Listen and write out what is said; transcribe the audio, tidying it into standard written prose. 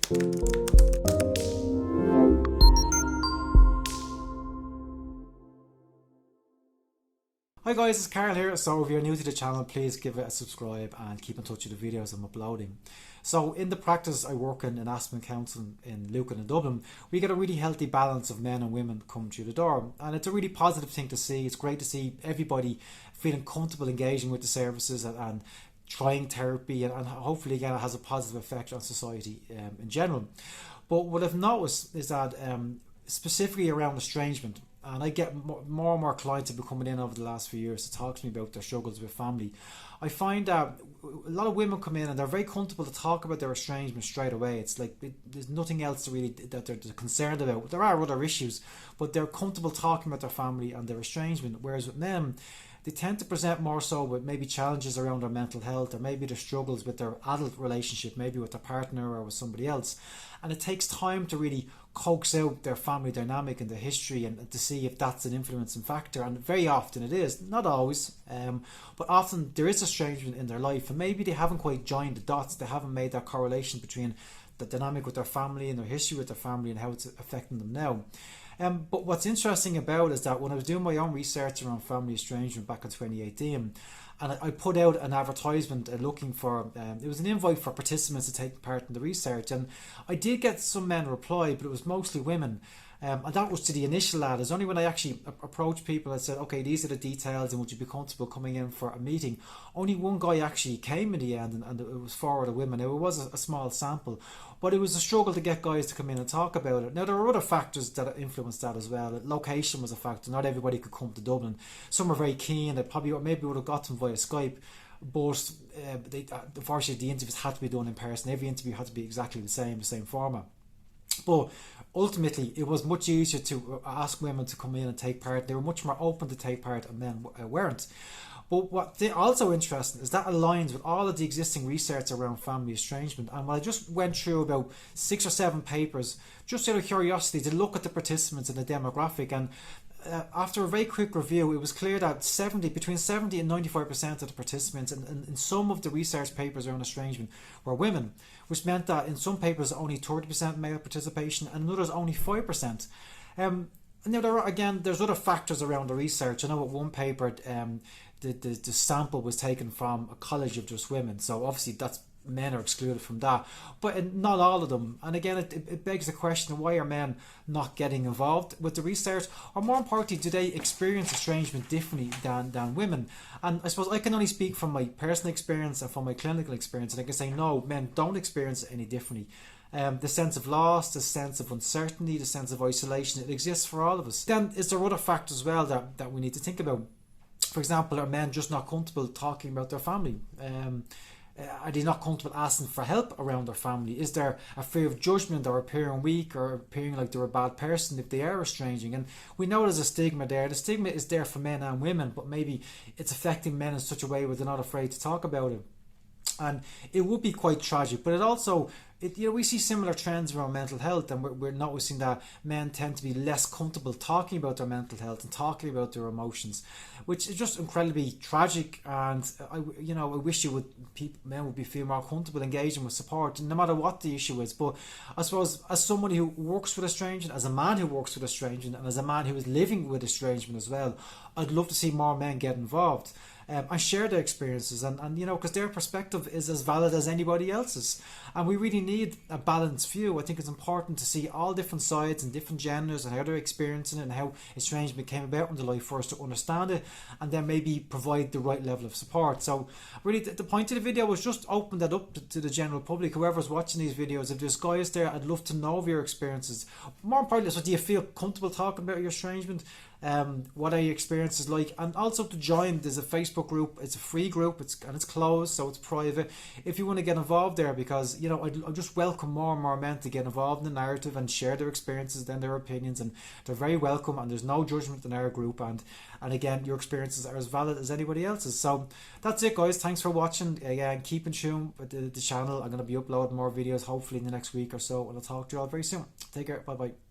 Hi guys, it's Carl here. So if you're new to the channel, please give it a subscribe and keep in touch with the videos I'm uploading. So in the practice I work in Aspen Council in Lucan and Dublin, we get a really healthy balance of men and women come through the door, and it's a really positive thing to see. It's great to see everybody feeling comfortable engaging with the services and trying therapy, and hopefully again it has a positive effect on society in general. But what I've noticed is that specifically around estrangement, and I get more and more clients have been coming in over the last few years to talk to me about their struggles with family. I find that a lot of women come in and they're very comfortable to talk about their estrangement straight away. It's like there's nothing else to really that they're concerned about. There are other issues, but they're comfortable talking about their family and their estrangement. Whereas with men, they tend to present more so with maybe challenges around their mental health, or maybe their struggles with their adult relationship, maybe with their partner or with somebody else. And it takes time to really coax out their family dynamic and the history, and to see if that's an influencing factor. And very often it is, not always, but often there is estrangement in their life, and maybe they haven't quite joined the dots. They haven't made that correlation between the dynamic with their family and their history with their family and how it's affecting them now. But what's interesting about is that when I was doing my own research around family estrangement back in 2018, and I put out an advertisement looking for, it was an invite for participants to take part in the research, and I did get some men reply, but it was mostly women. And that was to the initial ad. It's only when I actually approached people and said, okay, these are the details and would you be comfortable coming in for a meeting, only one guy actually came in the end, and it was 4 other women. Now, it was a small sample, but it was a struggle to get guys to come in and talk about it. Now, there are other factors that influenced that as well. Location was a factor. Not everybody could come to Dublin. Some were very keen. They probably maybe would have got them via Skype, but unfortunately the interviews had to be done in person. Every interview had to be exactly the same format. But ultimately, it was much easier to ask women to come in and take part. They were much more open to take part, and men weren't. But what's also interesting is that aligns with all of the existing research around family estrangement. And when I just went through about 6 or 7 papers, just out of curiosity, to look at the participants and the demographic, and after a very quick review, it was clear that between 70 and 95% of the participants in some of the research papers around estrangement were women, which meant that in some papers only 30% male participation and in others only 5%. Now, there's other factors around the research. I know at one paper the sample was taken from a college of just women, so obviously that's men are excluded from that, but not all of them. And again, it begs the question, why are men not getting involved with the research? Or more importantly, do they experience estrangement differently than women? And I suppose I can only speak from my personal experience and from my clinical experience, and I can say no, men don't experience it any differently. The sense of loss, the sense of uncertainty, the sense of isolation, it exists for all of us. Then is there other factors as well that we need to think about? For example, are men just not comfortable talking about their family? Are they not comfortable asking for help around their family? Is there a fear of judgment, or appearing weak, or appearing like they're a bad person if they are estranging? And we know there's a stigma there. The stigma is there for men and women, but maybe it's affecting men in such a way where they're not afraid to talk about it. And it would be quite tragic, but it also, we see similar trends around mental health, and we're noticing that men tend to be less comfortable talking about their mental health and talking about their emotions, which is just incredibly tragic. And I wish men would feel more comfortable engaging with support, no matter what the issue is. But I suppose, as somebody who works with estrangement, as a man who works with estrangement, and as a man who is living with estrangement as well, I'd love to see more men get involved. And share their experiences, and because their perspective is as valid as anybody else's, and we really need a balanced view. I think it's important to see all different sides and different genders and how they're experiencing it and how estrangement came about in their life for us to understand it, and then maybe provide the right level of support. So really the point of the video was just open that up to the general public, whoever's watching these videos. If there's guys there, I'd love to know of your experiences. More importantly, so do you feel comfortable talking about your estrangement? What are your experiences like? And also to join, there's a Facebook group. It's a free group, it's closed, so it's private. If you want to get involved there, because I just welcome more and more men to get involved in the narrative and share their experiences and their opinions, and they're very welcome, and there's no judgment in our group, and again, your experiences are as valid as anybody else's. So that's it, guys. Thanks for watching. Again, keep in tune with the channel. I'm going to be uploading more videos hopefully in the next week or so, and I'll talk to you all very soon. Take care. Bye bye.